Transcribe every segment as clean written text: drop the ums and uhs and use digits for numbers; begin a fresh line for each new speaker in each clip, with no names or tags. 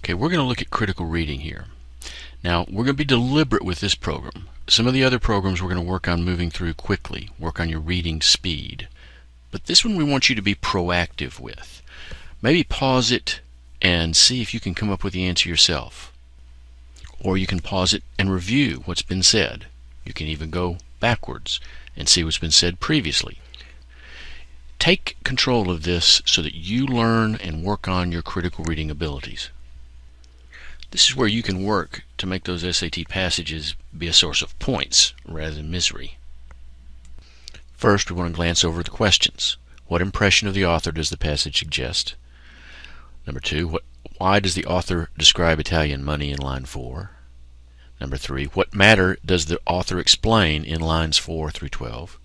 Okay, we're going to look at critical reading here. Now, we're going to be deliberate with this program. Some of the other programs we're going to work on moving through quickly, work on your reading speed. But this one we want you to be proactive with. Maybe pause it and see if you can come up with the answer yourself. Or you can pause it and review what's been said. You can even go backwards and see what's been said previously. Take control of this so that you learn and work on your critical reading abilities. This is where you can work to make those SAT passages be a source of points rather than misery. First, we want to glance over the questions. What impression of the author does the passage suggest? Number 2, why does the author describe Italian money in line 4? Number 3, what matter does the author explain in lines 4 through 12?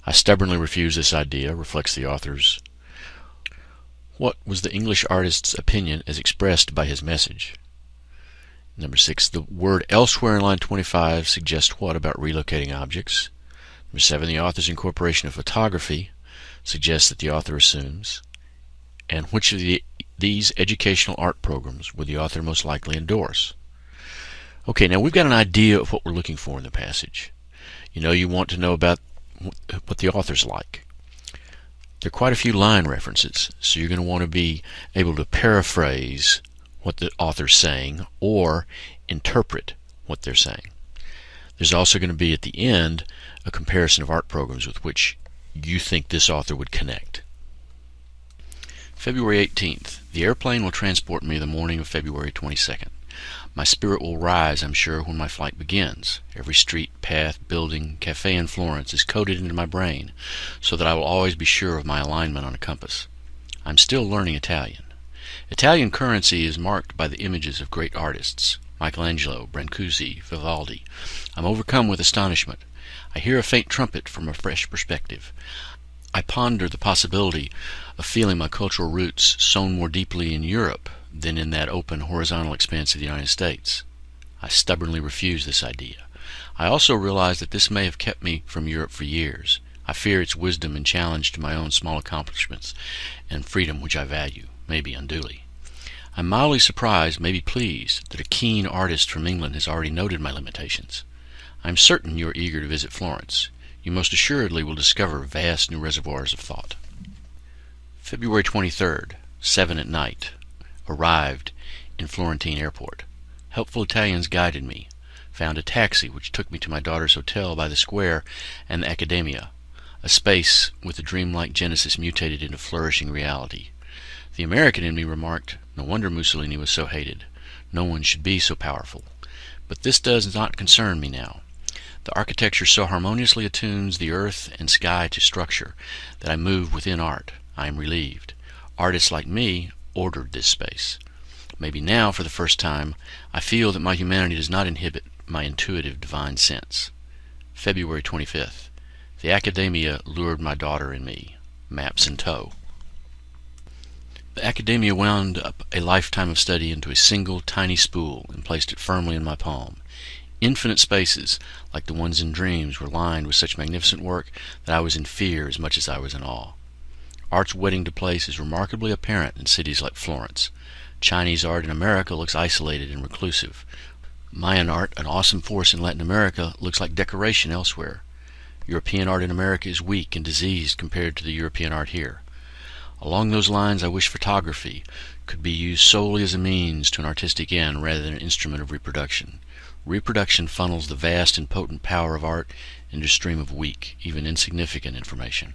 I stubbornly refuse this idea, reflects the author's. What was the English artist's opinion as expressed by his message? Number 6, the word elsewhere in line 25 suggests what about relocating objects? Number 7, the author's incorporation of photography suggests that the author assumes. And which of these educational art programs would the author most likely endorse? Okay, now we've got an idea of what we're looking for in the passage. You want to know about what the author's like. There are quite a few line references, so you're going to want to be able to paraphrase what the author's saying or interpret what they're saying. There's also going to be at the end a comparison of art programs with which you think this author would connect. February 18th. The airplane will transport me the morning of February 22nd. My spirit will rise, I'm sure, when my flight begins. Every street, path, building, cafe in Florence is coded into my brain so that I will always be sure of my alignment on a compass. I'm still learning Italian. Italian currency is marked by the images of great artists, Michelangelo, Brancusi, Vivaldi. I'm overcome with astonishment. I hear a faint trumpet from a fresh perspective. I ponder the possibility of feeling my cultural roots sown more deeply in Europe than in that open horizontal expanse of the United States. I stubbornly refuse this idea. I also realize that this may have kept me from Europe for years. I fear its wisdom and challenge to my own small accomplishments and freedom which I value, maybe unduly. I'm mildly surprised, maybe pleased, that a keen artist from England has already noted my limitations. I'm certain you are eager to visit Florence. You most assuredly will discover vast new reservoirs of thought. February 23rd, 7 at night. Arrived in Florentine Airport. Helpful Italians guided me. Found a taxi which took me to my daughter's hotel by the square and the Accademia, a space with the dreamlike genesis mutated into flourishing reality. The American in me remarked, no wonder Mussolini was so hated. No one should be so powerful. But this does not concern me now. The architecture so harmoniously attunes the earth and sky to structure that I move within art. I am relieved. Artists like me ordered this space. Maybe now, for the first time, I feel that my humanity does not inhibit my intuitive divine sense. February 25th. The Accademia lured my daughter and me. Maps in tow. The Accademia wound up a lifetime of study into a single tiny spool and placed it firmly in my palm. Infinite spaces, like the ones in dreams, were lined with such magnificent work that I was in fear as much as I was in awe. Art's wedding to place is remarkably apparent in cities like Florence. Chinese art in America looks isolated and reclusive. Mayan art, an awesome force in Latin America, looks like decoration elsewhere. European art in America is weak and diseased compared to the European art here. Along those lines, I wish photography could be used solely as a means to an artistic end rather than an instrument of reproduction. Reproduction funnels the vast and potent power of art into a stream of weak, even insignificant information.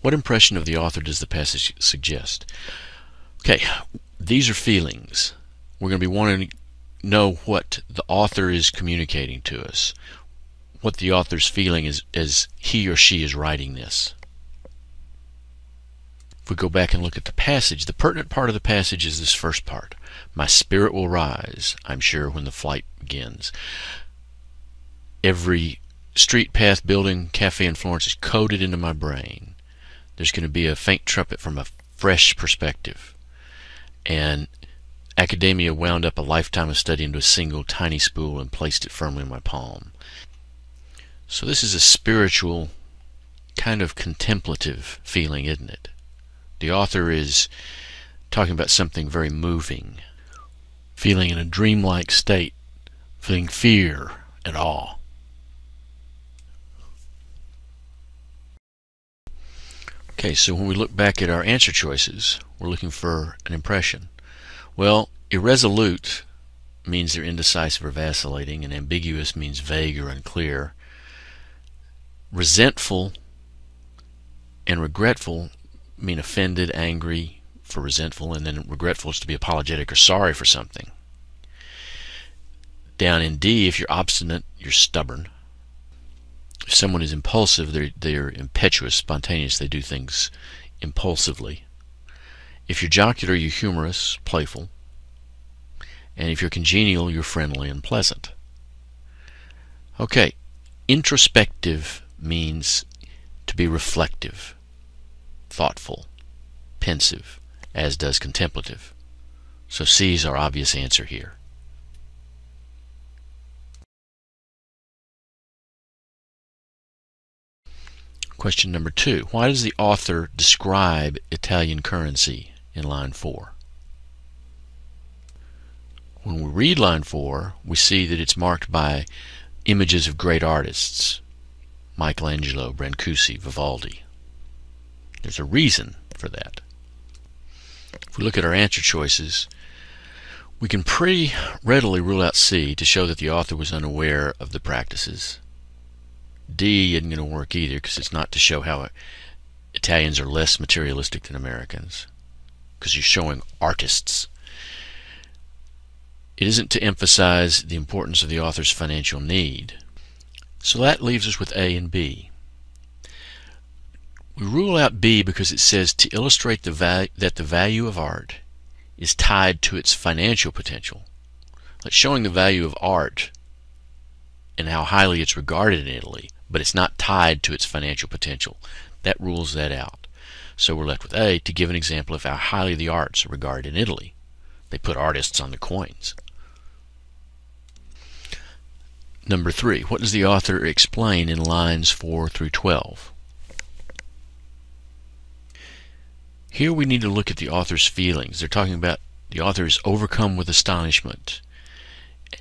What impression of the author does the passage suggest? Okay, these are feelings. We're going to be wanting to know what the author is communicating to us, what the author's feeling is as he or she is writing this. If we go back and look at the passage, the pertinent part of the passage is this first part. My spirit will rise, I'm sure, when the flight begins. Every street, path, building, cafe in Florence is coded into my brain. There's going to be a faint trumpet from a fresh perspective. And Accademia wound up a lifetime of study into a single tiny spool and placed it firmly in my palm. So this is a spiritual, kind of contemplative feeling, isn't it? The author is talking about something very moving, feeling in a dreamlike state, feeling fear and awe. Okay, so when we look back at our answer choices, we're looking for an impression. Well, irresolute means they're indecisive or vacillating, and ambiguous means vague or unclear. Resentful and regretful mean offended, angry for resentful, and then regretful is to be apologetic or sorry for something. Down in D, if you're obstinate, you're stubborn. If someone is impulsive, they're impetuous, spontaneous, they do things impulsively. If you're jocular, you're humorous, playful. And if you're congenial, you're friendly and pleasant. Okay, introspective means to be reflective, thoughtful, pensive, as does contemplative. So C is our obvious answer here. Question number 2. Why does the author describe Italian currency in line 4? When we read line 4, we see that it's marked by images of great artists: Michelangelo, Brancusi, Vivaldi. There's a reason for that. If we look at our answer choices, we can pretty readily rule out C to show that the author was unaware of the practices. D isn't going to work either, because it's not to show how Italians are less materialistic than Americans, because you're showing artists. It isn't to emphasize the importance of the author's financial need. So that leaves us with A and B. We rule out B because it says to illustrate that the value of art is tied to its financial potential. It's showing the value of art and how highly it's regarded in Italy, but it's not tied to its financial potential. That rules that out. So we're left with A to give an example of how highly the arts are regarded in Italy. They put artists on the coins. Number 3, what does the author explain in lines 4 through 12? Here we need to look at the author's feelings. They're talking about the author is overcome with astonishment,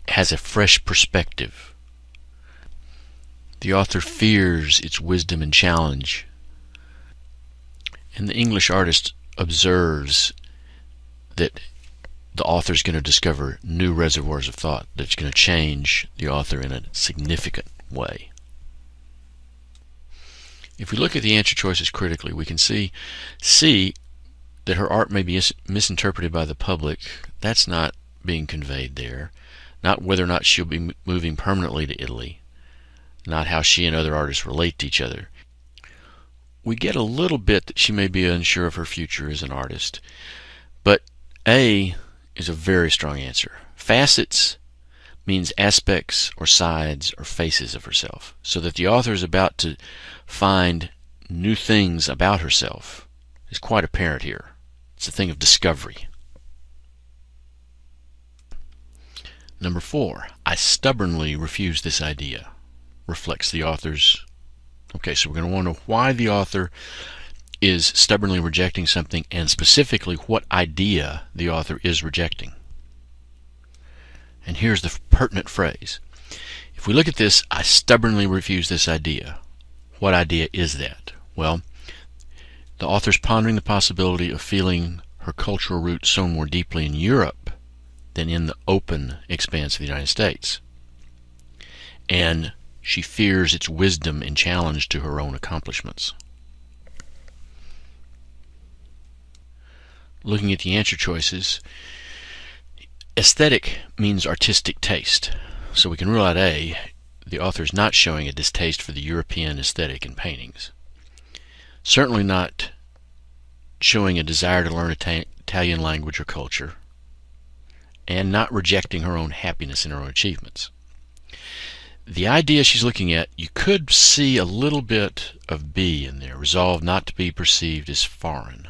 has a fresh perspective. The author fears its wisdom and challenge. And the English artist observes that the author is going to discover new reservoirs of thought that's going to change the author in a significant way. If we look at the answer choices critically, we can see C, that her art may be misinterpreted by the public. That's not being conveyed there. Not whether or not she'll be moving permanently to Italy. Not how she and other artists relate to each other. We get a little bit that she may be unsure of her future as an artist. But A is a very strong answer. Facets means aspects or sides or faces of herself. So that the author is about to find new things about herself is quite apparent here. It's a thing of discovery. Number 4, I stubbornly refuse this idea. Reflects the author's. Okay, so we're going to want to know why the author is stubbornly rejecting something, and specifically what idea the author is rejecting. And here's the pertinent phrase. If we look at this, I stubbornly refuse this idea. What idea is that? Well, the author's pondering the possibility of feeling her cultural roots sown more deeply in Europe than in the open expanse of the United States. And she fears its wisdom and challenge to her own accomplishments. Looking at the answer choices, aesthetic means artistic taste. So we can rule out A, the author is not showing a distaste for the European aesthetic in paintings. Certainly not showing a desire to learn Italian language or culture, and not rejecting her own happiness in her own achievements. The idea she's looking at, you could see a little bit of B in there, resolve not to be perceived as foreign.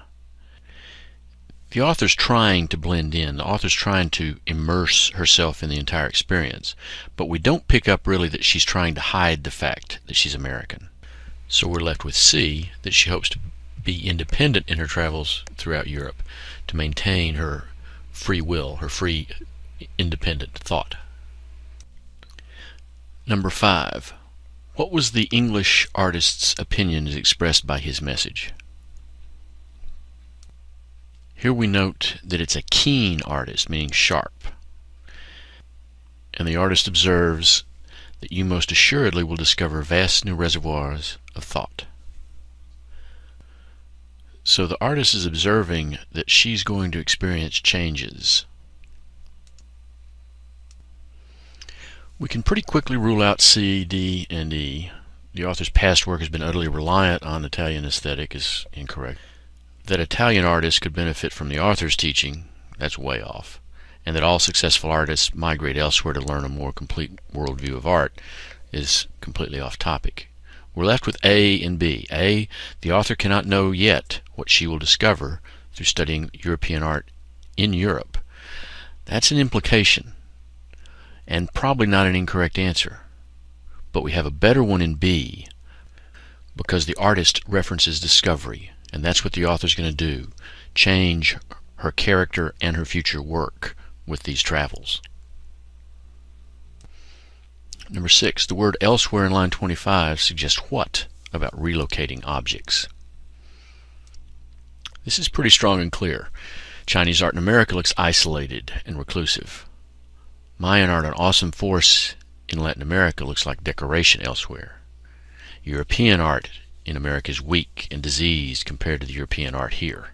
The author's trying to blend in. The author's trying to immerse herself in the entire experience. But we don't pick up really that she's trying to hide the fact that she's American. So we're left with C, that she hopes to be independent in her travels throughout Europe to maintain her free will, her free independent thought. Number 5. What was the English artist's opinion as expressed by his message? Here we note that it's a keen artist, meaning sharp. And the artist observes that you most assuredly will discover vast new reservoirs of thought. So the artist is observing that she's going to experience changes. We can pretty quickly rule out C, D, and E. The author's past work has been utterly reliant on Italian aesthetic is incorrect. That Italian artists could benefit from the author's teaching, that's way off. And that all successful artists migrate elsewhere to learn a more complete worldview of art is completely off topic. We're left with A and B. A, the author cannot know yet what she will discover through studying European art in Europe. That's an implication, and probably not an incorrect answer. But we have a better one in B, because the artist references discovery, and that's what the author's going to do, change her character and her future work with these travels. Number 6, the word elsewhere in line 25 suggests what about relocating objects? This is pretty strong and clear. Chinese art in America looks isolated and reclusive. Mayan art, an awesome force in Latin America, looks like decoration elsewhere. European art in America is weak and diseased compared to the European art here.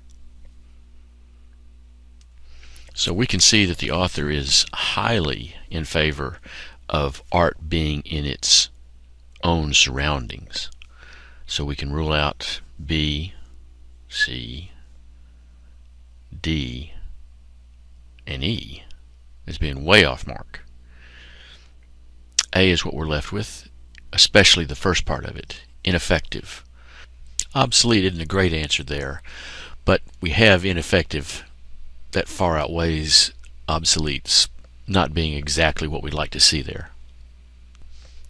So we can see that the author is highly in favor of art being in its own surroundings. So we can rule out B, C, D, and E as being way off mark. A is what we're left with, especially the first part of it, ineffective. Obsolete isn't a great answer there, but we have ineffective that far outweighs obsolete's not being exactly what we'd like to see there.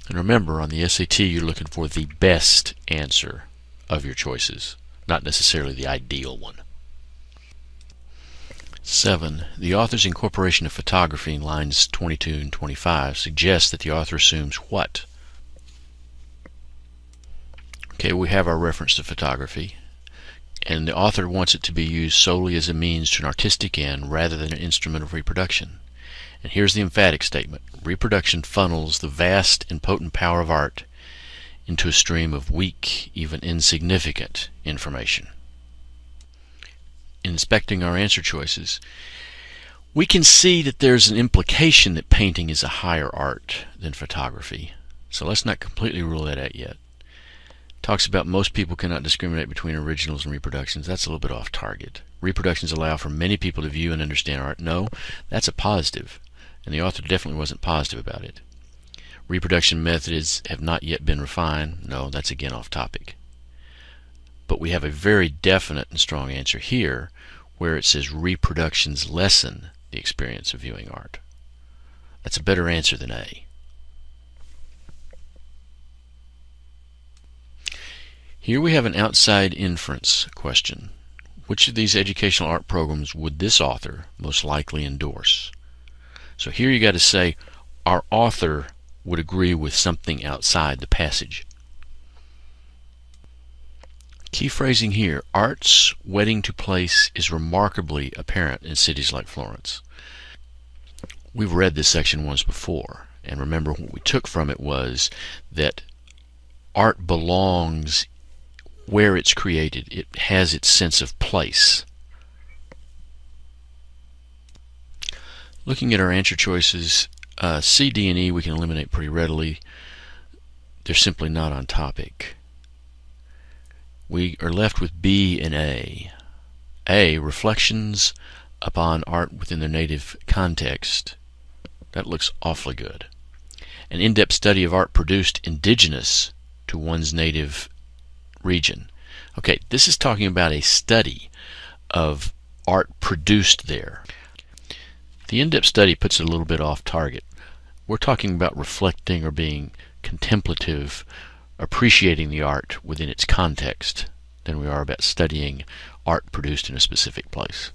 And remember, on the SAT you're looking for the best answer of your choices, not necessarily the ideal one. 7. The author's incorporation of photography in lines 22 and 25 suggests that the author assumes what? Okay, we have our reference to photography, and the author wants it to be used solely as a means to an artistic end rather than an instrument of reproduction. And here's the emphatic statement. Reproduction funnels the vast and potent power of art into a stream of weak, even insignificant information. In inspecting our answer choices, we can see that there's an implication that painting is a higher art than photography. So let's not completely rule that out yet. Talks about most people cannot discriminate between originals and reproductions. That's a little bit off target. Reproductions allow for many people to view and understand art. No, that's a positive, and the author definitely wasn't positive about it. Reproduction methods have not yet been refined. No, that's again off topic. But we have a very definite and strong answer here where it says reproductions lessen the experience of viewing art. That's a better answer than A. Here we have an outside inference question. Which of these educational art programs would this author most likely endorse? So here you got to say our author would agree with something outside the passage. Key phrasing here, art's wedding to place is remarkably apparent in cities like Florence. We've read this section once before, and remember what we took from it was that art belongs where it's created. It has its sense of place. Looking at our answer choices, C, D, and E we can eliminate pretty readily. They're simply not on topic. We are left with B and A. A, reflections upon art within their native context. That looks awfully good. An in-depth study of art produced indigenous to one's native region. Okay, this is talking about a study of art produced there. The in-depth study puts it a little bit off target. We're talking about reflecting or being contemplative, appreciating the art within its context. than we are about studying art produced in a specific place.